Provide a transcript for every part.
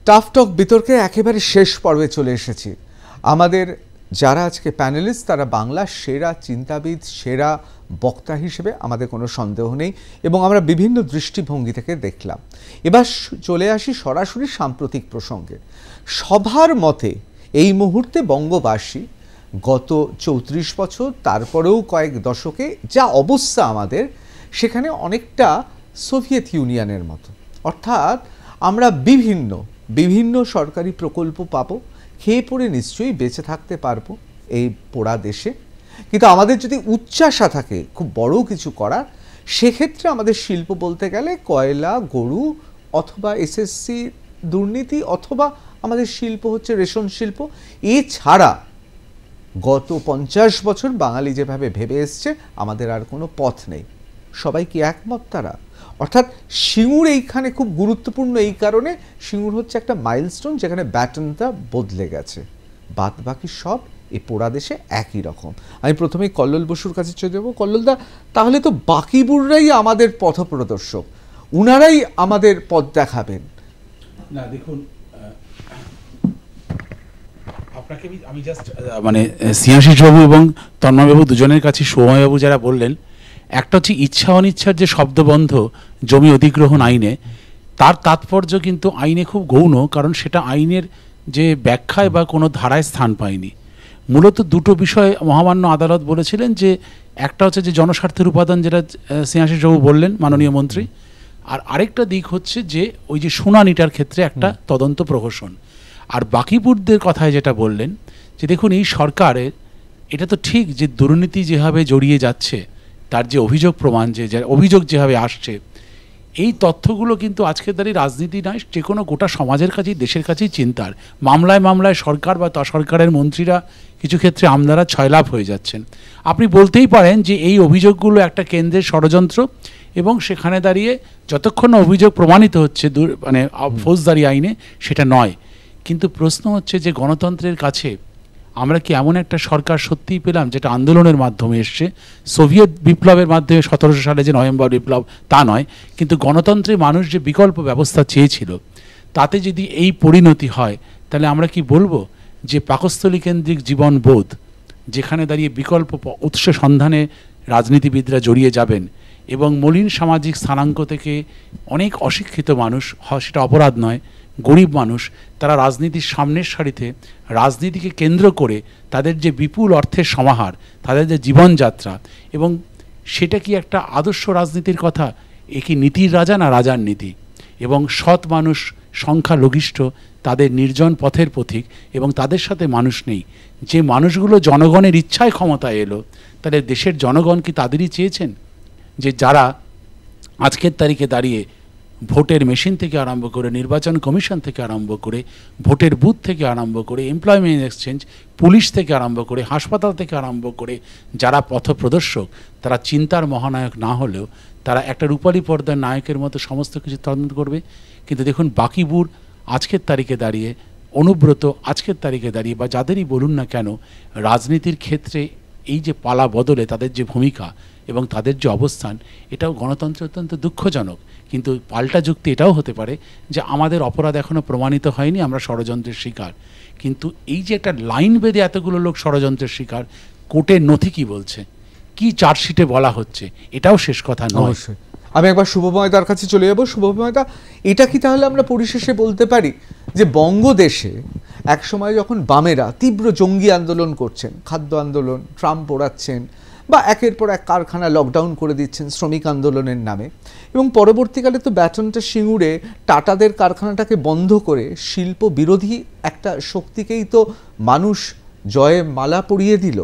Tough টক বিতর্কে একেবারে শেষ পর্বে চলে এসেছি। আমাদের যারা আজকে প্যানেলিস্ট তারা বাংলার সেরা চিন্তাবিদ, সেরা বক্তা হিসেবে আমাদের কোনো সন্দেহ নেই এবং আমরা বিভিন্ন দৃষ্টিভঙ্গি থেকে দেখলাম। এবার চলে আসি সরাসরি সাম্প্রতিক প্রসঙ্গে। সবার মতে এই মুহূর্তে বঙ্গবাসী গত ৩৪ বছর তারপরেও কয়েক দশকে যা অবস্থা আমাদের, সেখানে অনেকটা সোভিয়েত ইউনিয়নের মতো। অর্থাৎ আমরা বিভিন্ন সরকারি প্রকল্প পাবো, খেয়ে পড়ে নিশ্চয়ই বেঁচে থাকতে পারবো এই পোড়া দেশে। কিন্তু আমাদের যদি উচ্চাশা থাকে খুব বড় কিছু করার, সেক্ষেত্রে আমাদের শিল্প বলতে গেলে কয়লা, গরু অথবা এসএসসি দুর্নীতি, অথবা আমাদের শিল্প হচ্ছে রেশন শিল্প। এছাড়া গত 50 বছর বাঙালি যেভাবে ভেবে এসছে আমাদের আর কোনো পথ নেই। সবাই কি একমত তারা? অর্থাৎ সিঙ্গুর এইখানে খুব গুরুত্বপূর্ণ এই কারণে, সিঙ্গুর হচ্ছে একটা মাইলস্টোন যেখানে ব্যাটনটা বদলে গেছে। বাদ বাকি সব এই পোড়া দেশে একই রকম। আমি প্রথমেই কল্লোল বসুর কাছে চলে যাবো। কল্লোলদা, তাহলে তো বাকিবুররাই আমাদের পথপ্রদর্শক, উনারাই আমাদের পথ দেখাবেন। না দেখুন, আপনাকে আমি জাস্ট মানে স্নেহাশিস বাবু এবং তন্ময়বাবু দুজনের কাছে, সৌম্যবাবু যারা বললেন, একটা হচ্ছে ইচ্ছা অনিচ্ছার যে শব্দবন্ধ জমি অধিগ্রহণ আইনে, তার তাৎপর্য কিন্তু আইনে খুব গৌণ, কারণ সেটা আইনের যে ব্যাখ্যায় বা কোনো ধারায় স্থান পায়নি। মূলত দুটো বিষয় মহামান্য আদালত বলেছিলেন, যে একটা হচ্ছে যে জনস্বার্থের উপাদান, যেটা স্নেহাশিসবাবু বললেন মাননীয় মন্ত্রী, আর আরেকটা দিক হচ্ছে যে ওই যে শুনানিটার ক্ষেত্রে একটা তদন্ত প্রহসন। আর বাকিপুরদের কথায় যেটা বললেন, যে দেখুন এই সরকারের এটা তো ঠিক যে দুর্নীতি যেভাবে জড়িয়ে যাচ্ছে, তার যে অভিযোগ প্রমাণ, যে অভিযোগ যেভাবে আসছে, এই তথ্যগুলো কিন্তু আজকের দাঁড়িয়ে রাজনীতি নয়, যে কোনো গোটা সমাজের কাছেই, দেশের কাছেই চিন্তার। মামলায় সরকার বা সরকারের মন্ত্রীরা কিছু ক্ষেত্রে আমলারা ছয়লাভ হয়ে যাচ্ছেন। আপনি বলতেই পারেন যে এই অভিযোগগুলো একটা কেন্দ্রের ষড়যন্ত্র, এবং সেখানে দাঁড়িয়ে যতক্ষণ না অভিযোগ প্রমাণিত হচ্ছে মানে ফৌজদারি আইনে, সেটা নয়। কিন্তু প্রশ্ন হচ্ছে যে গণতন্ত্রের কাছে আমরা কি এমন একটা সরকার সত্যিই পেলাম, যেটা আন্দোলনের মাধ্যমে এসছে? সোভিয়েত বিপ্লবের মাধ্যমে 1700 সালে যে নভেম্বর বিপ্লব, তা নয়, কিন্তু গণতন্ত্রে মানুষ যে বিকল্প ব্যবস্থা চেয়েছিল, তাতে যদি এই পরিণতি হয়, তাহলে আমরা কি বলবো যে পাকস্থলী কেন্দ্রিক জীবনবোধ, যেখানে দাঁড়িয়ে বিকল্প উৎস সন্ধানে রাজনীতিবিদরা জড়িয়ে যাবেন, এবং মলিন সামাজিক স্থানাঙ্ক থেকে অনেক অশিক্ষিত মানুষ, সেটা অপরাধ নয়, গরিব মানুষ, তারা রাজনীতির সামনের সারিতে, রাজনীতিকে কেন্দ্র করে তাদের যে বিপুল অর্থের সমাহার, তাদের যে জীবনযাত্রা, এবং সেটা কি একটা আদর্শ রাজনীতির কথা? এ কি নীতির রাজা না রাজার নীতি? এবং সৎ মানুষ সংখ্যালঘিষ্ঠ, তাদের নির্জন পথের পথিক, এবং তাদের সাথে মানুষ নেই। যে মানুষগুলো জনগণের ইচ্ছায় ক্ষমতায় এলো, তাহলে দেশের জনগণ কি তাদেরই চেয়েছেন? যে যারা আজকের তারিখে দাঁড়িয়ে ভোটের মেশিন থেকে আরম্ভ করে, নির্বাচন কমিশন থেকে আরম্ভ করে, ভোটের বুথ থেকে আরম্ভ করে, এমপ্লয়মেন্ট এক্সচেঞ্জ, পুলিশ থেকে আরম্ভ করে, হাসপাতাল থেকে আরম্ভ করে যারা পথপ্রদর্শক, তারা চিন্তার মহানায়ক না হলেও তারা একটা রূপালী পর্দার নায়কের মতো সমস্ত কিছু তদন্ত করবে। কিন্তু দেখুন বাকিবুর আজকের তারিখে দাঁড়িয়ে, অনুব্রত আজকের তারিখে দাঁড়িয়ে, বা যাদেরই বলুন না কেন, রাজনীতির ক্ষেত্রে এই যে পালা বদলে তাদের যে ভূমিকা এবং তাদের যে অবস্থান, এটাও গণতন্ত্রে অত্যন্ত দুঃখজনক। কিন্তু পাল্টা যুক্তি এটাও হতে পারে যে আমাদের অপরাধ এখনও প্রমাণিত হয়নি, আমরা ষড়যন্ত্রের শিকার। কিন্তু এই যে একটা লাইন বেঁধে এতগুলো লোক ষড়যন্ত্রের শিকার, কোর্টের নথি কি বলছে, কি চার্জশিটে বলা হচ্ছে, এটাও শেষ কথা নয়। আমি একবার শুভময়দার কাছে চলে যাবো। শুভময়দা, এটা কি তাহলে আমরা পরিশেষে বলতে পারি যে বঙ্গদেশে একসময় যখন বামেরা তীব্র জঙ্গি আন্দোলন করছেন, খাদ্য আন্দোলন, ট্রাম পোড়াচ্ছেন, বা একের পর এক কারখানা লকডাউন করে দিচ্ছেন শ্রমিক আন্দোলনের নামে, এবং পরবর্তীকালে তো ব্যাটনটা সিঙ্গুরে টাটাদের কারখানাটাকে বন্ধ করে শিল্প বিরোধী একটা শক্তিকেই তো মানুষ জয়ে মালা পরিয়ে দিল,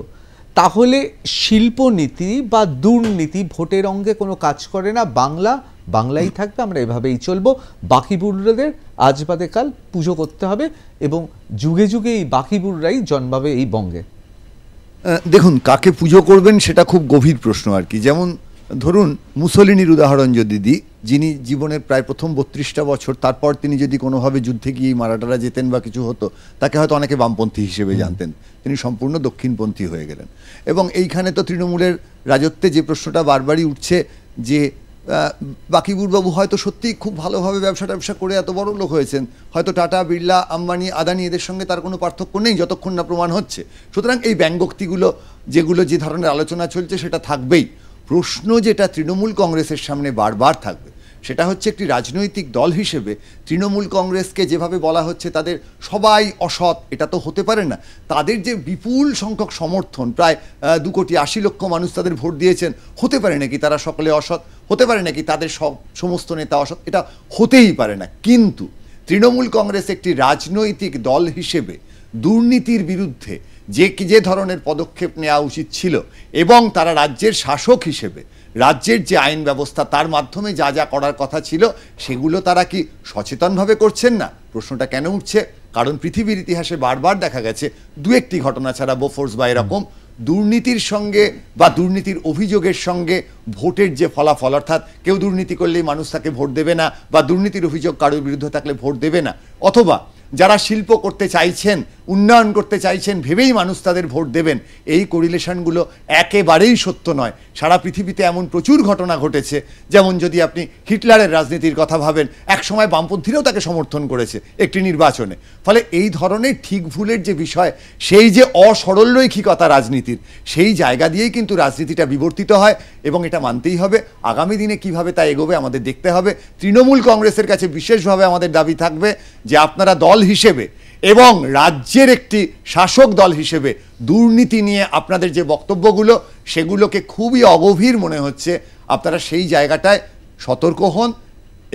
তাহলে শিল্পনীতি বা দুর্নীতি ভোটের অঙ্গে কোনো কাজ করে না। বাংলাই থাকবে, আমরা এভাবেই চলবো। বাকিবুরদের আজ বাদে কাল পুজো করতে হবে, এবং যুগে যুগে এই বাকিবুররাই জন্মাবে এই বঙ্গে। দেখুন, কাকে পুজো করবেন সেটা খুব গভীর প্রশ্ন আর কি। যেমন ধরুন মুসোলিনির উদাহরণ যদি দিই, যিনি জীবনের প্রায় প্রথম 32টা বছর, তারপর তিনি যদি কোনোভাবে যুদ্ধে গিয়ে মারাঠারা যেতেন বা কিছু হতো, তাকে হয়তো অনেকে বামপন্থী হিসেবে জানতেন, তিনি সম্পূর্ণ দক্ষিণপন্থী হয়ে গেলেন। এবং এইখানে তো তৃণমূলের রাজত্বে যে প্রশ্নটা বারবারই উঠছে, যে বাকিবুরবাবু হয়তো সত্যিই খুব ভালোভাবে ব্যবসা করে এত বড় লোক হয়েছেন, হয়তো টাটা, বিড়লা, আম্বানি, আদানি এদের সঙ্গে তার কোনো পার্থক্য নেই যতক্ষণ না প্রমাণ হচ্ছে। সুতরাং এই ব্যঙ্গোক্তিগুলো যেগুলো যে ধরনের আলোচনা চলছে সেটা থাকবেই। প্রশ্ন যেটা তৃণমূল কংগ্রেসের সামনে বারবার থাকবে সেটা হচ্ছে একটি রাজনৈতিক দল হিসেবে তৃণমূল কংগ্রেসকে যেভাবে বলা হচ্ছে তাদের সবাই অসৎ, এটা তো হতে পারে না। তাদের যে বিপুল সংখ্যক সমর্থন, প্রায় 2,80,00,000 মানুষ তাদের ভোট দিয়েছেন, হতে পারে নাকি তারা সকলে অসৎ? হতে পারে নাকি তাদের সমস্ত নেতা অসৎ? এটা হতেই পারে না। কিন্তু তৃণমূল কংগ্রেস একটি রাজনৈতিক দল হিসেবে দুর্নীতির বিরুদ্ধে যে ধরনের পদক্ষেপ নেওয়া উচিত ছিল এবং তারা রাজ্যের শাসক হিসেবে রাজ্যের যে আইন ব্যবস্থা তার মাধ্যমে যা যা করার কথা ছিল সেগুলো তারা কি সচেতনভাবে করছেন না? প্রশ্নটা কেন উঠছে? কারণ পৃথিবীর ইতিহাসে বারবার দেখা গেছে, দু একটি ঘটনা ছাড়া, বোফোর্স বা এরকম, দুর্নীতির সঙ্গে বা দুর্নীতির অভিযোগের সঙ্গে ভোটের যে ফলাফল, অর্থাৎ কেউ দুর্নীতি করলেই মানুষ তাকে ভোট দেবে না, বা দুর্নীতির অভিযোগ কারোর বিরুদ্ধে থাকলে ভোট দেবে না, অথবা যারা শিল্প করতে চাইছেন, উন্নয়ন করতে চাইছেন ভেবেই মানুষ তাদের ভোট দেবেন, এই কোরিলেশনগুলো একেবারেই সত্য নয়। সারা পৃথিবীতে এমন প্রচুর ঘটনা ঘটেছে, যেমন যদি আপনি হিটলারের রাজনীতির কথা ভাবেন, একসময় বামপন্থীরাও তাকে সমর্থন করেছে একটি নির্বাচনে। ফলে এই ধরনের ঠিক ভুলের যে বিষয়, সেই যে অসরলরৈখিকতা রাজনীতির, সেই জায়গা দিয়েই কিন্তু রাজনীতিটা বিবর্তিত হয়, এবং এটা মানতেই হবে। আগামী দিনে কিভাবে তা এগোবে আমাদের দেখতে হবে। তৃণমূল কংগ্রেসের কাছে বিশেষভাবে আমাদের দাবি থাকবে যে আপনারা দল হিসেবে এবং রাজ্যের একটি শাসক দল হিসেবে দুর্নীতি নিয়ে আপনাদের যে বক্তব্যগুলো, সেগুলোকে খুবই অগভীর মনে হচ্ছে। আপনারা সেই জায়গাটায় সতর্ক হন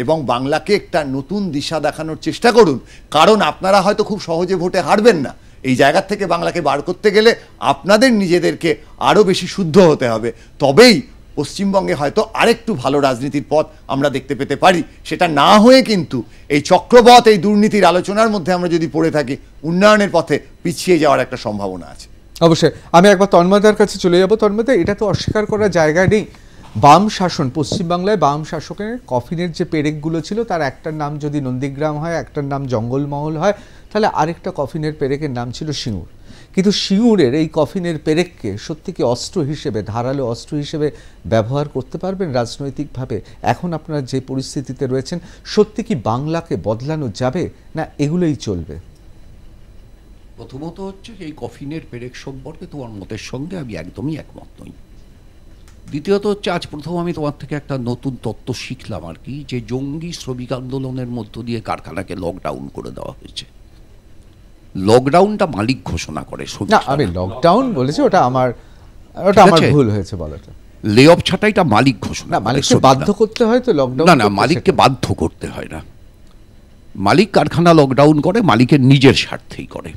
এবং বাংলাকে একটা নতুন দিশা দেখানোর চেষ্টা করুন। কারণ আপনারা হয়তো খুব সহজে ভোটে হারবেন না। এই জায়গা থেকে বাংলাকে বার করতে গেলে আপনাদের নিজেদেরকে আরও বেশি শুদ্ধ হতে হবে। তবেই পশ্চিমবঙ্গে হয়তো আরেকটু ভালো রাজনীতির পথ আমরা দেখতে পেতে পারি। সেটা না হয়ে কিন্তু এই চক্রবৎ, এই দুর্নীতির আলোচনার মধ্যে আমরা যদি পড়ে থাকি, উন্নয়নের পথে পিছিয়ে যাওয়ার একটা সম্ভাবনা আছে। অবশ্যই। আমি একবার তন্ময়দার কাছে চলে যাব। তন্ময়দা, এটা তো অস্বীকার করার জায়গা নেই, বাম শাসন, পশ্চিমবাংলায় বাম শাসকের কফিনের যে পেরেকগুলো ছিল, তার একটার নাম যদি নন্দীগ্রাম হয়, একটার নাম জঙ্গলমহল হয়, তাহলে আরেকটা কফিনের পেরেকের নাম ছিল সিঙ্গুর। কিন্তু সিঙ্গুরের এই কফিনের পেরেককে সত্যি কি অস্ত্র হিসেবে, ধারালো অস্ত্র হিসেবে ব্যবহার করতে পারবেন রাজনৈতিকভাবে? এখন আপনারা যে পরিস্থিতিতে রয়েছেন, সত্যি কি বাংলাকে বদলানো যাবে, না এগুলোই চলবে? প্রথমত হচ্ছে এই কফিনের পেরেক সম্পর্কে তোমার মতের সঙ্গে আমি একদমই একমত নই। দ্বিতীয়ত হচ্ছে, আজ প্রথম আমি তোমার থেকে একটা নতুন তত্ত্ব শিখলাম আর কি, যে জঙ্গি শ্রমিক আন্দোলনের মধ্য দিয়ে কারখানাকে লকডাউন করে দেওয়া হয়েছে। লকডাউনটা মালিক ঘোষণা করে। না, আমি লকডাউন বলেছি, ওটা আমার ভুল হয়েছে বলাটা। লে অফ ছাঁটাইটা মালিক ঘোষণা, মালিককে বাধ্য করতে হয় তো লকডাউন? না, মালিককে বাধ্য করতে হয় না। মালিক কারখানা লকডাউন করে মালিকের নিজের স্বার্থেই করে।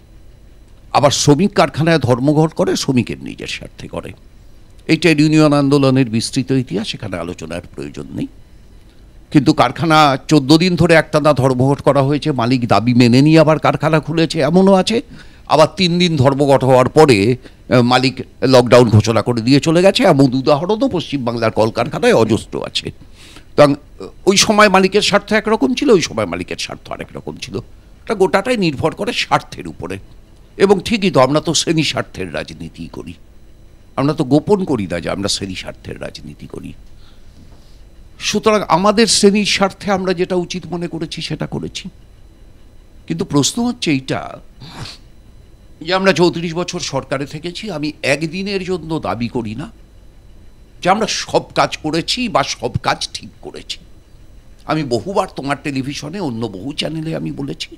আবার শ্রমিক কারখানায় ধর্মঘট করে শ্রমিকের নিজের স্বার্থে করে। এই ট্রেড ইউনিয়ন আন্দোলনের বিস্তৃত ইতিহাস, সেখানে আলোচনার প্রয়োজন নেই। কিন্তু কারখানা 14 দিন ধরে একটানা ধর্মঘট করা হয়েছে, মালিক দাবি মেনে নিয়ে আবার কারখানা খুলেছে, এমনও আছে। আবার 3 দিন ধর্মঘট হওয়ার পরে মালিক লকডাউন ঘোষণা করে দিয়ে চলে গেছে। এমন উদাহরণও পশ্চিমবাংলার কলকারখানায় অজস্র আছে। কারণ ওই সময় মালিকের স্বার্থ একরকম ছিল, ওই সময় মালিকের স্বার্থ আরেক রকম ছিল। এটা গোটাটাই নির্ভর করে স্বার্থের উপরে। এবং ঠিকই তো, আমরা তো শ্রেণী স্বার্থের রাজনীতি করি, আমরা তো গোপন করি না যে আমরা শ্রেণী স্বার্থের রাজনীতি করি। সুতরাং আমাদের শ্রেণীর স্বার্থে আমরা যেটা উচিত মনে করেছি সেটা করেছি। কিন্তু প্রশ্ন হচ্ছে এইটা, যে আমরা 34 বছর সরকারে থেকেছি, আমি একদিনের জন্য দাবি করি না যে আমরা সব কাজ করেছি বা সব কাজ ঠিক করেছি। আমি বহুবার তোমার টেলিভিশনে, অন্য বহু চ্যানেলে আমি বলেছি,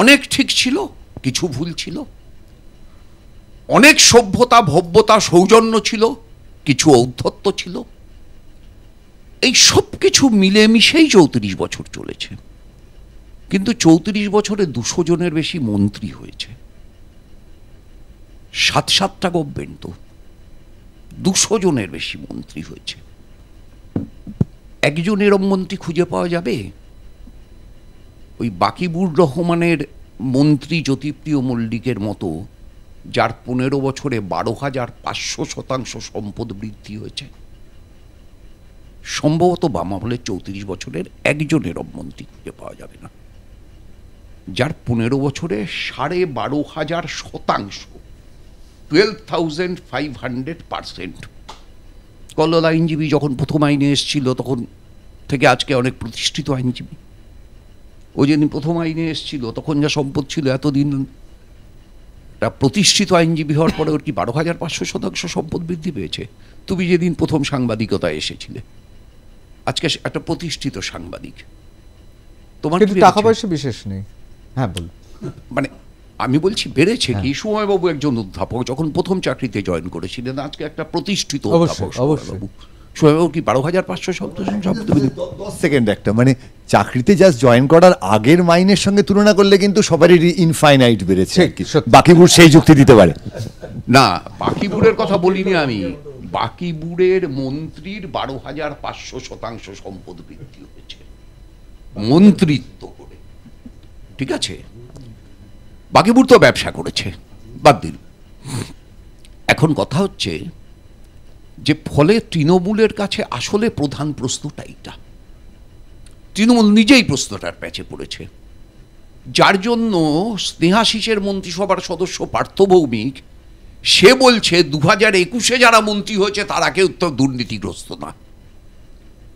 অনেক ঠিক ছিল, কিছু ভুল ছিল, অনেক সভ্যতা, ভব্যতা, সৌজন্য ছিল, কিছু ঔদ্ধত্য ছিল। এই সব কিছু মিলেমিশেই 34 বছর চলেছে। কিন্তু 34 বছরে 200 জনের বেশি মন্ত্রী হয়েছে, 7-7টা গভর্নমেন্ট, তো 200 জনের বেশি মন্ত্রী হয়েছে। একজন এরম মন্ত্রী খুঁজে পাওয়া যাবে? ওই বাকিবুর রহমানের মন্ত্রী জ্যোতিপ্রিয় মল্লিকের মতো, যার 15 বছরে 12,500% সম্পদ বৃদ্ধি হয়েছে? সম্ভবত বাম আমলের 34 বছরের একজনের মন্ত্রী খুঁজে পাওয়া যাবে না, যার 15 বছরে 12,500%, 12,500% স্কলার আইনজীবী যখন প্রথম আইনে এসেছিল তখন থেকে আজকে অনেক প্রতিষ্ঠিত আইনজীবী। ও যেদিন প্রথম আইনে এসেছিল তখন যা সম্পদ ছিল, এতদিন একটা প্রতিষ্ঠিত আইনজীবী হওয়ার পরে ওর কি 12,500% সম্পদ বৃদ্ধি পেয়েছে? তুমি যেদিন প্রথম সাংবাদিকতায় এসেছিলে, আজকে একটা প্রতিষ্ঠিত সাংবাদিক, তোমার কিন্তু টাকা পয়সা বিশেষ নেই। হ্যাঁ বলুন। মানে আমি বলছি বেড়েছে কি? সুময়বাবু একজন অধ্যাপক, যখন প্রথম চাকরিতে জয়েন করেছিলেন, আজকে একটা প্রতিষ্ঠিত অধ্যাপক। সুময়বাবু কি 12,500 সেকেন্ড একটা, মানে চাকরিতে জাস্ট জয়েন করার আগের মাইনের সঙ্গে তুলনা করলে কিন্তু সবারই ইনফাইনাইট বেড়েছে আর কি। বাকিপুর সেই যুক্তি দিতে পারে না, বাকিপুরের কথা বলিনি আমি। বাকিপুরের মন্ত্রীর 12,500% সম্পদ বৃদ্ধি হয়েছে মন্ত্রিত্ব করে, ঠিক আছে? বাকিপুর তো ব্যবসা করেছে, বাদ দিন। এখন কথা হচ্ছে যে ফলে তৃণমূলের কাছে আসলে প্রধান প্রশ্নটা এইটা, তৃণমূল নিজেই প্রশ্নটার প্যাচে পড়েছে, যার জন্য স্নেহাশিসের মন্ত্রিসভার সদস্য পার্থ ভৌমিক সে বলছে 2021-এ যারা মন্ত্রী হয়েছে তারা কেউ তো দুর্নীতিগ্রস্ত না।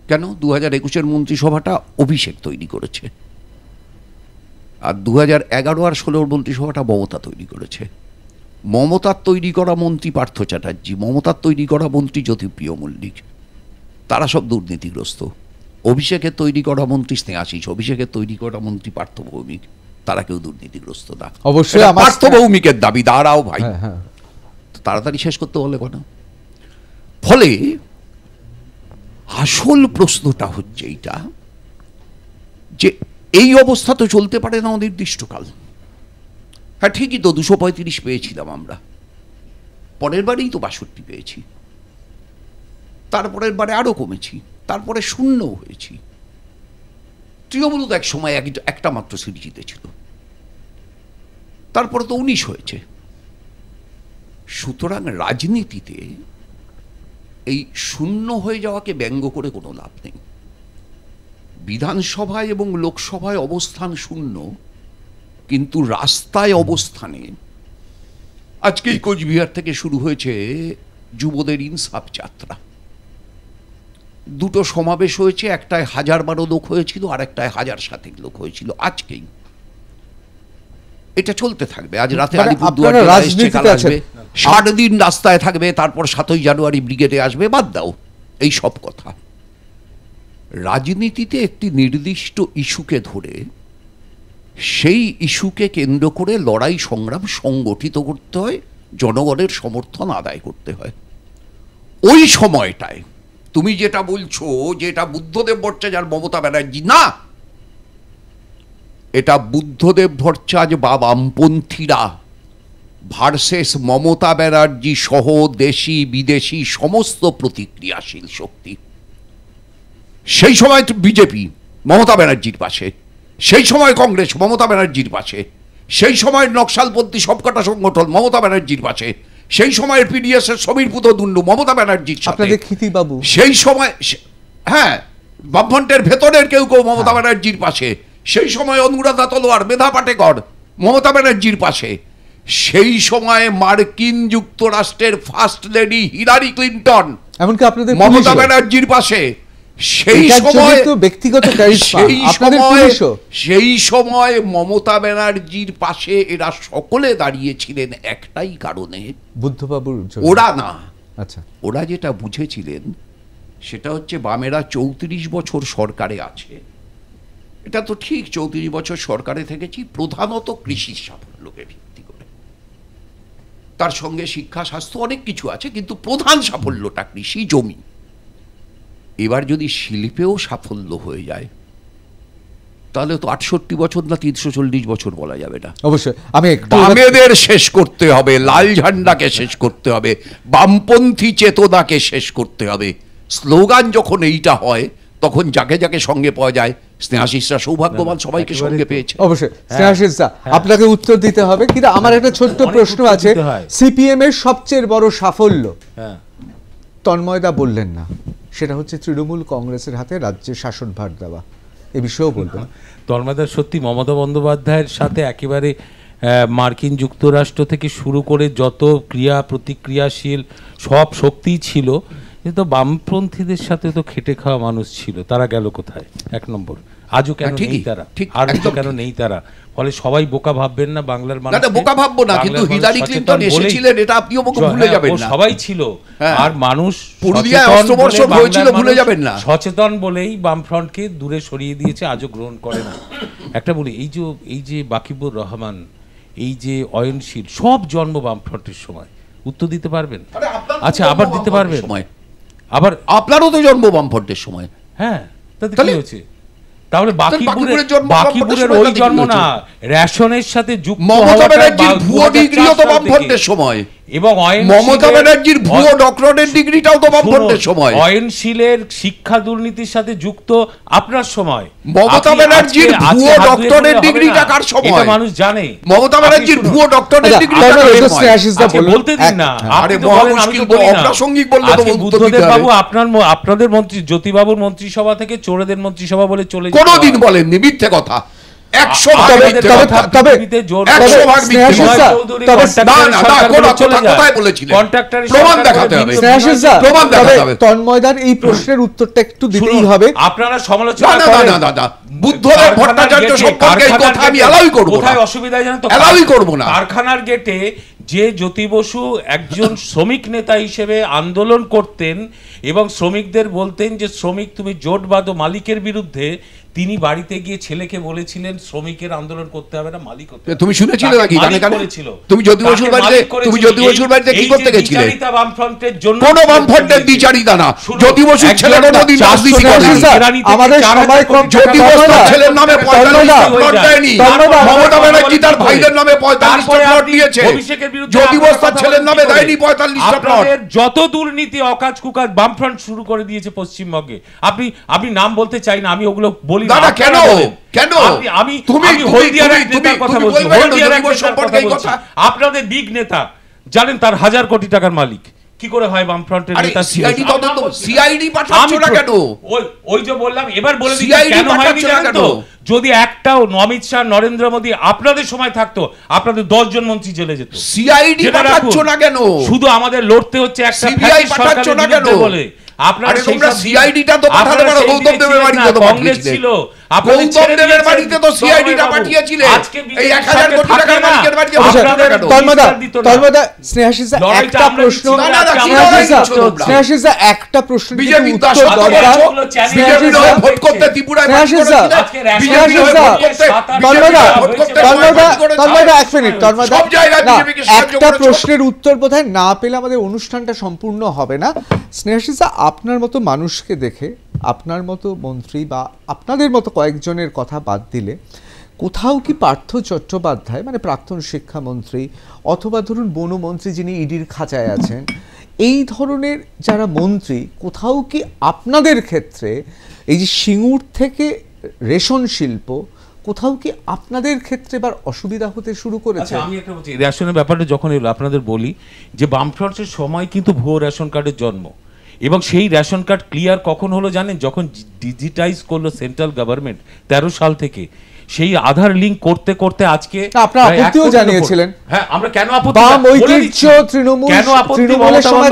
কেন? 2021-এর মন্ত্রিসভাটা অভিষেক তৈরি করেছে, আর 2011 আর 16-র মন্ত্রিসভাটা মমতা তৈরি করেছে। মমতার তৈরি করা মন্ত্রী পার্থ চ্যাটার্জি, মমতার তৈরি করা মন্ত্রী জ্যোতিপ্রিয় মল্লিক, তারা সব দুর্নীতিগ্রস্ত। অভিষেকের তৈরি করা মন্ত্রী স্নেহাশিস, অভিষেকের তৈরি করা মন্ত্রী পার্থ ভৌমিক, তারা কেউ দুর্নীতিগ্রস্ত না। অবশ্যই পার্থ ভৌমিকের দাবি, দাঁড়াও ভাই, তাড়াতাড়ি শেষ করতে বলে কেন? ফলে আসল প্রশ্নটা হচ্ছে এইটা যে এই অবস্থা তো চলতে পারে না অনির্দিষ্টকাল। হ্যাঁ ঠিকই তো, 235 পেয়েছিলাম আমরা, পরের বারেই তো 62 পেয়েছি, তারপরের বারে আরো কমেছি, তারপরে 0 হয়েছি। তৃণমূল তো এক সময় একটা মাত্র সিট জিতেছিল, তারপরে তো 19 হয়েছে। সুতরাং রাজনীতিতে এই 0 হয়ে যাওয়াকে ব্যঙ্গ করে কোনো লাভ নেই। বিধানসভায় এবং লোকসভায় অবস্থান 0, কিন্তু রাস্তায় অবস্থানে আজকেই কোচবিহার থেকে শুরু হয়েছে যুবদের ইনসাফ যাত্রা। 2টো সমাবেশ হয়েছে, একটায় 1012 লোক হয়েছিল, আর একটায় 1007 লোক হয়েছিল। আজকেই এটা চলতে থাকবে। আজ রাতে আলিপুরদুয়ার আসবে, 60 দিন রাস্তায় থাকবে, তারপর 7ই জানুয়ারি ব্রিগেডে আসবে। বাদ দাও এই সব কথা। রাজনীতিতে একটি নির্দিষ্ট ইস্যুকে ধরে সেই ইস্যুকে কেন্দ্র করে লড়াই সংগ্রাম সংগঠিত করতে হয়, জনগণের সমর্থন আদায় করতে হয়। ওই সময়টায় তুমি যেটা বলছো যে এটা বুদ্ধদেব ভট্টাচার্য মমতা ব্যানার্জি, না, এটা বুদ্ধদেব ভট্টাচার্য বা বামপন্থীরা ভার্সেস মমতা ব্যানার্জি সহ দেশি বিদেশি সমস্ত প্রতিক্রিয়াশীল শক্তি। সেই সময় বিজেপি মমতা ব্যানার্জির পাশে, সেই সময় কংগ্রেস মমতা ব্যানার্জির পাশে, সেই সময় নকশালপন্থী সবকটা সংগঠন মমতা ব্যানার্জির পাশে, সেই সময়ের পিডিএস এর সমীর পুতদুন্ডু মমতা ব্যানার্জির সাথে, সেই সময় হ্যাঁ বামফ্রন্টের ভেতরের কেউ কেউ মমতা ব্যানার্জির পাশে, সেই সময় অনুরাধা তলোয়ার, মেধা পাটেকর মমতা ব্যানার্জির পাশে, সেই সময়ে মার্কিন যুক্তরাষ্ট্রের ফার্স্ট লেডি হিলারি ক্লিন্টন এমনকি আপনাদের মমতা ব্যানার্জির পাশে। সেই সময় ব্যক্তিগত সেই সময় মমতা ব্যানার্জির পাশে এরা সকলে দাঁড়িয়েছিলেন একটাই কারণে, বুদ্ধবাবুর। ওরা না, আচ্ছা, ওরা যেটা বুঝেছিলেন সেটা হচ্ছে বামেরা 34 বছর সরকারে আছে। এটা তো ঠিক, 34 বছর সরকারে থেকেছি প্রধানত কৃষির সাফল্যকে ভিত্তি করে, তার সঙ্গে শিক্ষা স্বাস্থ্য অনেক কিছু আছে, কিন্তু প্রধান সাফল্যটা কৃষি, জমি। এবার যদি শিল্পেও সাফল্য হয়ে যায় তাহলে তো 68 বছর না 340 বছর বলা যাবে না। অবশ্যই আমি বামেদের শেষ করতে হবে, লাল ঝান্ডাকে শেষ করতে হবে, বামপন্থী চেতনাকে শেষ করতে হবে। স্লোগান যখন এইটা হয় তখন যাকে যাকে সঙ্গে পাওয়া যায়, স্নেহাশিসরা সৌভাগ্যবান, সবাইকে সঙ্গে পেয়েছে। অবশ্যই স্নেহাশিসরা আপনাকে উত্তর দিতে হবে, কিন্তু আমার একটা ছোট্ট প্রশ্ন আছে। সিপিএম এর সবচেয়ে বড় সাফল্য তন্ময়দা বললেন না, সেটা হচ্ছে তৃণমূল কংগ্রেসের হাতে রাজ্যের শাসনভার দেওয়া। এ বিষয়েও বলবেন? তন্ময়দা সত্যি মমতা বন্দ্যোপাধ্যায়ের সাথে একেবারে মার্কিন যুক্তরাষ্ট্র থেকে শুরু করে যত ক্রিয়া প্রতিক্রিয়াশীল সব শক্তিই ছিল, কিন্তু বামপন্থীদের সাথে তো খেটে খাওয়া মানুষ ছিল, তারা গেল কোথায়? এক নম্বর, আজও কেন ঠিকই, নেই তারা? ঠিক, আজও একদম কেন নেই তারা? ফলে সবাই বোকা ভাববেন না বাংলার মানুষ। না বোকা ভাববো না, কিন্তু হিলারি ক্লিনটন এসেছিলেন এটা আপনিও ভুলে যাবেন না। সবাই ছিল, হ্যাঁ। আর মানুষ পুরুলিয়ায় অস্ত্রবর্ষণ হয়েছিল ভুলে যাবেন না। সচেতন বলেই বামফ্রন্টকে দূরে সরিয়ে দিয়েছে, আজও গ্রহণ করে না। একটা বলি, এই যে বাকিবুর রহমান, এই যে অয়নশীল, সব জন্ম বামফ্রন্টের সময়, উত্তর দিতে পারবেন? আচ্ছা, আবার দিতে পারবেন? আবার আপনারও তো জন্ম বামফ্রন্টের সময়। হ্যাঁ, তাতে কি হয়েছে? তাহলে বাকিবুরের জন্ম বাকিবুরের ওই জন্ম না, রেশনের সাথে যুক্ত মমতা ব্যানার্জির ভুয়ো ডিগ্রিও তো বামফ্রন্টের সময়, এবং মমতা ব্যানার্জির ভুয়ো ডক্টরেট ডিগ্রিটাও তো বামফ্রন্টের সময়। অয়নশীলের শিক্ষা দুর্নীতির সাথে যুক্ত আপনার সময়। মমতা ব্যানার্জির ভুয়ো ডক্টরেট ডিগ্রিটা কার সময়? এটা মানুষ জানে। মমতা ব্যানার্জির ভুয়ো ডক্টরেট ডিগ্রিটা কার সময়? বলতে দিন না, আরে মহা মুশকিল, অপ্রাসঙ্গিক বললে তো উত্তর দিতে হবে। বাবু, আপনাদের মন্ত্রী জ্যোতিবাবুর মন্ত্রিসভা থেকে চোরেদের মন্ত্রিসভা বলে চলে যায়। কোনদিন বলেননি, মিথ্যে কথা। 100% মিথ্যে কথা। তবে 100% মিথ্যে কথা। কোথায় বলেছিলেন? প্রমাণ দেখাতে হবে। প্রমাণ দেখাতে হবে। তন্ময়দার এই প্রশ্নের উত্তরটা একটু দিতেই হবে। আপনারা সমালোচনা করেন। না বুদ্ধদেব ভট্টাচার্য সম্পর্কে এই কথা আমি অ্যালাউই করব না। কোথায় অসুবিধা জানেন তো? অ্যালাউই করব না। কারখানার গেটে যে জ্যোতি বসু একজন শ্রমিক নেতা হিসেবে আন্দোলন করতেন এবং শ্রমিকদের বলতেন যে শ্রমিক তুমি জোট বাঁধো মালিকের বিরুদ্ধে, তিনি বাড়িতে গিয়ে ছেলেকে বলেছিলেন শ্রমিকের আন্দোলন করতে হবে না, মালিক করতে হবে। তুমি শুনেছিলে নাকি? তুমি জ্যোতি বসুর বাড়িতে কি করতে গেছিলে? কোন বামফ্রন্টের দ্বিচারিতা না। জ্যোতি বসুর ছেলে কোনদিন রাজনীতি করেনি। আমাদের সময় কম। জ্যোতি বসুর ছেলের নামে 45 প্লট দেয়নি। মমতা ব্যানার্জি তার ভাইদের নামে 45 প্লট দিয়েছে। জ্যোতি বসুর ছেলের নামে দেয়নি 45 প্লট। যত দুর্নীতি অকাজ কুকাজ বামফ্রন্ট শুরু করে দিয়েছে পশ্চিমবঙ্গে। আপনি নাম বলতে চাই না, আমি ওগুলো বলি না। কেন কেন আমি হলদিয়ার এক নেতার কথা বলছি, হলদিয়ার এক নেতার কথা বলছি। আপনাদের বিগ নেতা জানেন তার 1000 কোটি টাকার মালিক। কি করে হয় বামফ্রন্টের নেতা? সিআইডি পাঠাচ্ছ না কেন? ওই যে বললাম, এবার বলে দিচ্ছি কেন হয়নি জানেন তো? যদি একটাও অমিত শাহ নরেন্দ্র মোদী আপনাদের সময় থাকতো, আপনাদের 10 জন মন্ত্রী জেলে যেত। সিআইডি পাঠাচ্ছ না কেন? শুধু আমাদের লড়তে হচ্ছে একটা সিবিআই পাঠাচ্ছ না কেন বলে। আপনারা তোমরা সিআইডিটা তো পাঠাতে পারো। গৌতম দেবের বাড়িতে তো কংগ্রেস ছিল, গৌতম দেবের বাড়িতে তো সিআইডিটা পাঠিয়েছিলে। এই 1000 কোটি টাকার মালিকের বাড়িতে তন্ময়দা, স্নেহাশিসা একটা প্রশ্ন, স্নেহাশিসা একটা প্রশ্ন বিজেপি উত্তর দরকার। স্নেহাশিসা ভোট করতে ত্রিপুরায় তন্ময়দা এক মিনিট, তন্ময়দা একটা প্রশ্নের উত্তর বোধহয় না পেলে আমাদের অনুষ্ঠানটা সম্পূর্ণ হবে না। স্নেহাশিসা, আপনার মতো মানুষকে দেখে, আপনার মতো মন্ত্রী বা আপনাদের মতো কয়েকজনের কথা বাদ দিলে কোথাও কি পার্থ চট্টোপাধ্যায়, মানে প্রাক্তন শিক্ষামন্ত্রী, অথবা ধরুন বনমন্ত্রী যিনি ইডির খাঁচায় আছেন, এই ধরনের যারা মন্ত্রী, কোথাও কি আপনাদের ক্ষেত্রে এই যে সিঙ্গুর থেকে রেশন শিল্প, কোথাও কি আপনাদের ক্ষেত্রে এবার অসুবিধা হতে শুরু করেছে? আমি একটা বলছি, রেশনের ব্যাপারটা যখন এলো আপনাদের বলি যে বামফ্রন্টের সময় কিন্তু ভুয়ো রেশন কার্ডের জন্ম, এবং সেই রেশন কার্ড ক্লিয়ার কখন হলো জানেন? যখন ডিজিটাইজ করলো সেন্ট্রাল গভর্নমেন্ট 13 সাল থেকে। সেই আধার লিংক করতে করতে আজকে আপনারা আপত্তিও জানিয়েছিলেন। হ্যাঁ, আমরা কেন আপত্তি? বাম ঐতিহ্য তৃণমূল, কেন তৃণমূলের সময়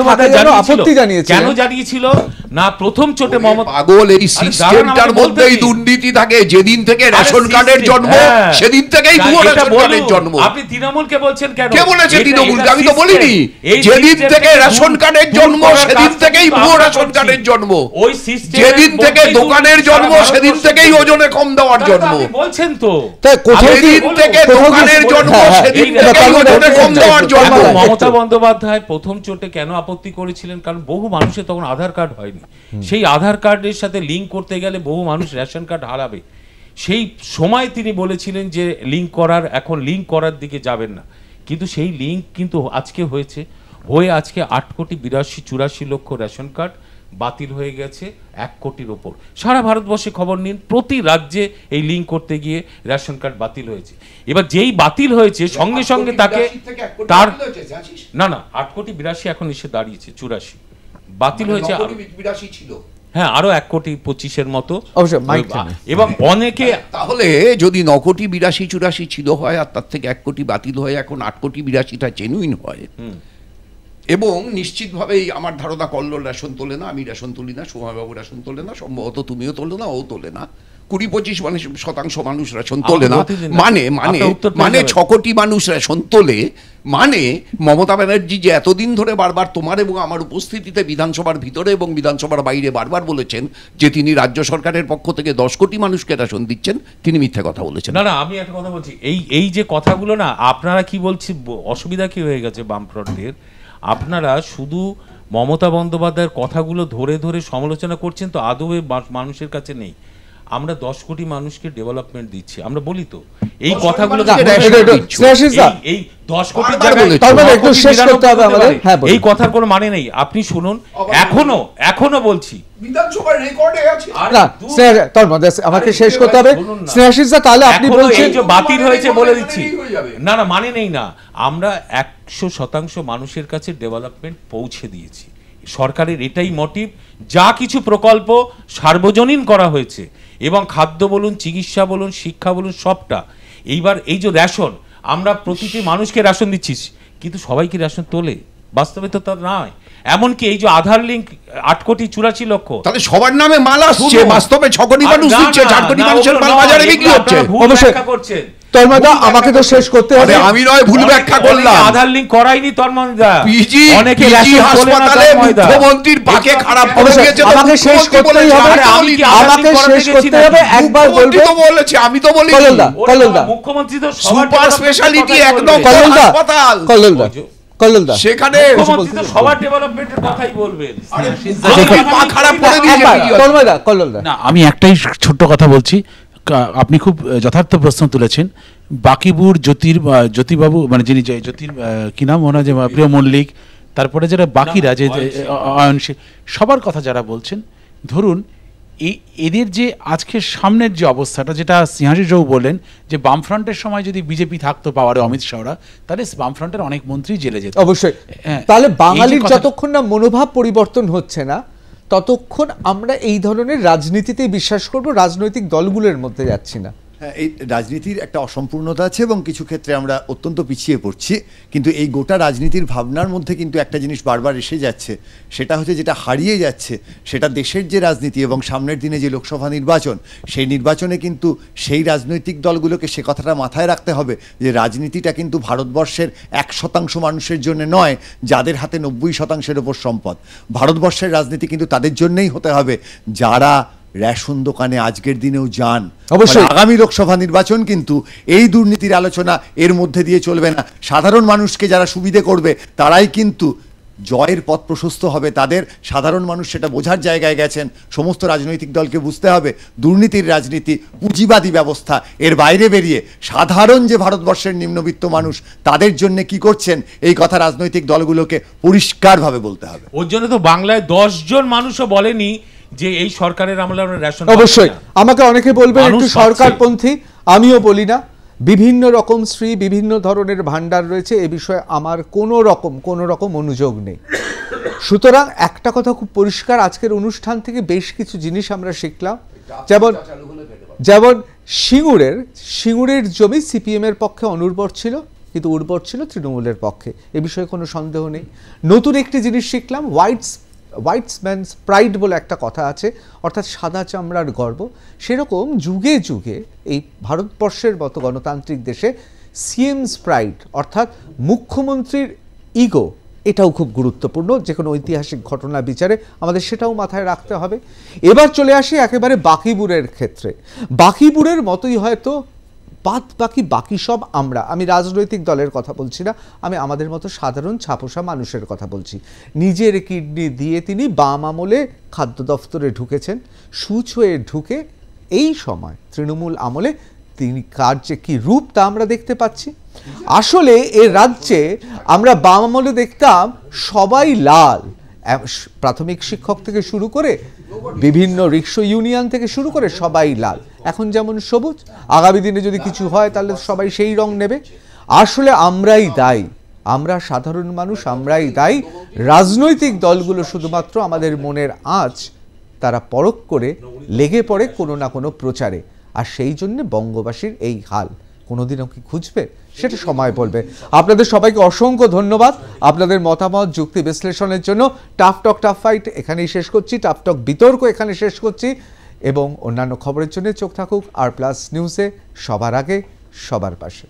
আপত্তি জানিয়েছিলেন? কেন জানিয়েছিল না? প্রথম চোটে মমতা পাগল, এই সিস্টেমটার মধ্যেই দুর্নীতি থাকে। যেদিন থেকে রেশন কার্ডের জন্ম সেদিন থেকেই ভুয়ো রেশন কার্ডের জন্ম। আপনি তৃণমূলকে বলছেন কেন? কে বলেছে তৃণমূলকে? আমি তো বলিনি। যেদিন থেকে রেশন কার্ডের জন্ম সেদিন থেকেই ভুয়ো রেশন কার্ডের জন্ম। ওই সিস্টেম যেদিন থেকে দোকানের জন্ম সেদিন থেকেই ওজনে কম দেওয়ার জন্ম। বলছেন তো যেদিন থেকে দোকানের জন্ম সেদিন থেকেই ওজনে কম দেওয়ার জন্ম। মমতা বন্দ্যোপাধ্যায় প্রথম চোটে কেন আপত্তি করেছিলেন? কারণ বহু মানুষের তখন আধার কার্ড হয়নি। সেই আধার কার্ডের সাথে লিঙ্ক করতে গেলে বহু মানুষ রেশন কার্ড হারাবে। সেই সময় তিনি বলেছিলেন যে লিঙ্ক করার দিকে যাবেন না। কিন্তু সেই লিঙ্ক কিন্তু আজকে হয়েছে, আজকে 8,82,84 লক্ষ রেশন কার্ড বাতিল হয়ে গেছে 1 কোটির ওপর। সারা ভারতবর্ষে খবর নিন, প্রতি রাজ্যে এই লিঙ্ক করতে গিয়ে রেশন কার্ড বাতিল হয়েছে। এবার যেই বাতিল হয়েছে সঙ্গে সঙ্গে তাকে তার না 8,82,84 এখন এসে দাঁড়িয়েছে 84 বাতিল হয়েছে। ছিল, হ্যাঁ, আরো 1,25,00,000 মতো। এবং অনেকে তাহলে যদি 9,82,84 ছিল হয় আর তার থেকে 1 কোটি বাতিল হয়ে এখন 8,82,84টা জেনুইন হয়, এবং নিশ্চিতভাবেই আমার ধারণা কল্লোল রেশন তোলে না, আমি রেশন তুলি না, সোমাবাবু রেশন তোলে না, সম্ভবত তুমিও তোলো না, ও তোলে না, 20-25% মানুষ রেশন তোলে না, মানে 6 কোটি মানুষ রেশন তোলে, মানে মমতা ব্যানার্জি যে এতদিন ধরে বারবার তোমার এবং আমার উপস্থিতিতে বিধানসভার ভিতরে এবং বিধানসভার বাইরে বারবার বলেছেন যে তিনি রাজ্য সরকারের পক্ষ থেকে 10 কোটি মানুষকে রেশন দিচ্ছেন, তিনি মিথ্যা কথা বলেছেন। না, আমি একটা কথা বলছি, এই যে কথাগুলো না, আপনারা কি বলছি, অসুবিধা কি হয়ে গেছে বামফ্রন্টের, আপনারা শুধু মমতা বন্দ্যোপাধ্যায়ের কথাগুলো ধরে ধরে সমালোচনা করছেন, তো আদৌ মানুষের কাছে নেই। আমরা 10 কোটি মানুষকে ডেভেলপমেন্ট দিচ্ছি, আমরা বলি তো এই কথাগুলো, এই 10 কোটি এই কথার কোনো মানে নেই। আপনি শুনুন, এখনো বলছি বিধানসভার রেকর্ডে আছে। আমাকে শেষ করতে হবে। স্নেহাশিসদা, তাহলে আপনি বলছেন যে বাতিল হয়েছে বলে দিচ্ছি, না মানে নেই না, আমরা 100% মানুষের কাছে ডেভেলপমেন্ট পৌঁছে দিয়েছি। সরকারের এটাই মোটিভ, যা কিছু প্রকল্প সার্বজনীন করা হয়েছে, এবং খাদ্য বলুন, চিকিৎসা বলুন, শিক্ষা বলুন, সবটা। এইবার এই যে রেশন, আমরা প্রতিটি মানুষকে রেশন দিচ্ছিস, কিন্তু সবাই কি রেশন তোলে? বাস্তবে তো তা নয়। এমনকি এই যে আধার লিঙ্ক 8,84,00,000, তাহলে সবার নামে মাল আসছে, বাস্তবে 6 কোটি মানুষ দিচ্ছে, 4 কোটি মানুষের মাল বাজারে বিক্রি হচ্ছে। অবশ্যই করছেন তন্ময়দা, আমাকে তো শেষ করতে হবে। আমি নয় ভুল ব্যাখ্যা করলাম, আধার লিঙ্ক করাইনি তন্ময়দা, পিজি অনেকে হাসপাতালে মুখ্যমন্ত্রীর পাকে খারাপ করে দিয়েছে, আমাকে শেষ করতেই হবে, আমাকে শেষ করতে হবে। একবার বলবো, বলেছে, আমি তো বলি কল্লোলদা, মুখ্যমন্ত্রী তো সুপার স্পেশালিটি একদম হাসপাতাল, কল্লোলদা সেখানে মুখ্যমন্ত্রী তো সবার ডেভেলপমেন্টের কথাই বলবেন। পা খারাপ করে দিয়েছে। কল্লোলদা, না, আমি একটাই ছোট্ট কথা বলছি, আপনি খুব যথার্থ প্রশ্ন তুলেছেন। বাকিবুর জ্যোতিবাবু, মানে যিনি জ্যোতির কি নাম ওনার, যে প্রিয় মল্লিক, তারপরে যারা বাকিরা যে সবার কথা যারা বলছেন, ধরুন এদের যে আজকে সামনের যে অবস্থাটা, যেটা সিংহাশিসবাবু বললেন যে বামফ্রন্টের সময় যদি বিজেপি থাকতো পাওয়ারে, অমিত শাহরা, তাহলে বামফ্রন্টের অনেক মন্ত্রী জেলে যেত। অবশ্যই। তাহলে বাঙালির যতক্ষণ না মনোভাব পরিবর্তন হচ্ছে না, ততক্ষণ আমরা এই ধরনের রাজনীতিতে বিশ্বাস করব, রাজনৈতিক দলগুলোর মধ্যে যাচ্ছি না। হ্যাঁ, এই রাজনীতির একটা অসম্পূর্ণতা আছে এবং কিছু ক্ষেত্রে আমরা অত্যন্ত পিছিয়ে পড়ছি, কিন্তু এই গোটা রাজনীতির ভাবনার মধ্যে কিন্তু একটা জিনিস বারবার এসে যাচ্ছে, সেটা হচ্ছে যেটা হারিয়ে যাচ্ছে, সেটা দেশের যে রাজনীতি এবং সামনের দিনে যে লোকসভা নির্বাচন, সেই নির্বাচনে কিন্তু সেই রাজনৈতিক দলগুলোকে সে কথাটা মাথায় রাখতে হবে যে রাজনীতিটা কিন্তু ভারতবর্ষের 1% মানুষের জন্য নয়, যাদের হাতে 90%-এর ওপর সম্পদ। ভারতবর্ষের রাজনীতি কিন্তু তাদের জন্যই হতে হবে যারা রেশন দোকানে আজকের দিনেও যান। অবশ্যই আগামী লোকসভা নির্বাচন কিন্তু এই দুর্নীতির আলোচনা এর মধ্যে দিয়ে চলবে না। সাধারণ মানুষকে যারা সুবিধে করবে তারাই কিন্তু জয়ের পথ প্রশস্ত হবে তাদের। সাধারণ মানুষ সেটা বোঝার জায়গায় গেছেন। সমস্ত রাজনৈতিক দলকে বুঝতে হবে দুর্নীতির রাজনীতি, পুঁজিবাদী ব্যবস্থা, এর বাইরে বেরিয়ে সাধারণ যে ভারতবর্ষের নিম্নবিত্ত মানুষ তাদের জন্য কি করছেন, এই কথা রাজনৈতিক দলগুলোকে পরিষ্কারভাবে বলতে হবে। ওর জন্য তো বাংলায় 10 জন মানুষও বলেনি যে এই সরকারের আমলে আমরা রেশন। অবশ্যই আমাকে অনেকে বলবেন একটু সরকারপন্থী, আমিও বলি না। বিভিন্ন রকম শ্রী, বিভিন্ন ধরনের ভান্ডার রয়েছে, এ বিষয়ে আমার কোনো রকম অনুযোগ নেই। সুতরাং একটা কথা খুব পরিষ্কার, আজকের অনুষ্ঠান থেকে বেশ কিছু জিনিস আমরা শিখলাম। যেমন সিঙ্গুরের জমি সিপিএম এর পক্ষে অনুর্বর ছিল, কিন্তু উর্বর ছিল তৃণমূলের পক্ষে, এ বিষয়ে কোনো সন্দেহ নেই। নতুন একটি জিনিস শিখলাম, হোয়াইটসম্যানস প্রাইড বলে একটা কথা আছে, অর্থাৎ সাদা চামড়ার গর্ব। সেরকম যুগে যুগে এই ভারতবর্ষের মতো গণতান্ত্রিক দেশে সিএমস প্রাইড, অর্থাৎ মুখ্যমন্ত্রীর ইগো, এটাও খুব গুরুত্বপূর্ণ। যে কোনো ঐতিহাসিক ঘটনা বিচারে আমাদের সেটাও মাথায় রাখতে হবে। এবার চলে আসি একেবারে বাকিবুরের ক্ষেত্রে। বাকিবুরের মতোই হয়তো বাকি সব আমি রাজনৈতিক দলের কথা বলছি না, আমি আমাদের মতো সাধারণ ছাপোষা মানুষের কথা বলছি। নিজের কিডনি দিয়ে তিনি বাম আমলে খাদ্য দফতরে ঢুকেছেন, সুচ হয়ে ঢুকে এই সময় তৃণমূল আমলে তিনি কার যে কি রূপ তা আমরা দেখতে পাচ্ছি। আসলে এ রাজ্যে আমরা বাম আমলে দেখতাম সবাই লাল, প্রাথমিক শিক্ষক থেকে শুরু করে বিভিন্ন রিক্সা ইউনিয়ন থেকে শুরু করে সবাই লাল। এখন যেমন সবুজ, আগামী দিনে যদি কিছু হয় তাহলে সবাই সেই রং নেবে। আসলে আমরাই দায়ী, আমরা সাধারণ মানুষ, আমরাই দায়ী। রাজনৈতিক দলগুলো শুধুমাত্র আমাদের মনের আঁচ তারা পরখ করে লেগে পড়ে কোনো না কোনো প্রচারে, আর সেই জন্য বঙ্গবাসীর এই হাল। কোনোদিনও কি খুঁজবে, সেটা সময় বলবে। আপনাদের সবাইকে অসংখ্য ধন্যবাদ আপনাদের মতামত, যুক্তি বিশ্লেষণের জন্য। টাফ টক টাফ ফাইট এখানেই শেষ করছি, টাফ টক বিতর্ক এখানে শেষ করছি, এবং অন্যান্য খবরের জন্য চোখ থাকুক আর প্লাস নিউজে, সবার আগে সবার পাশে।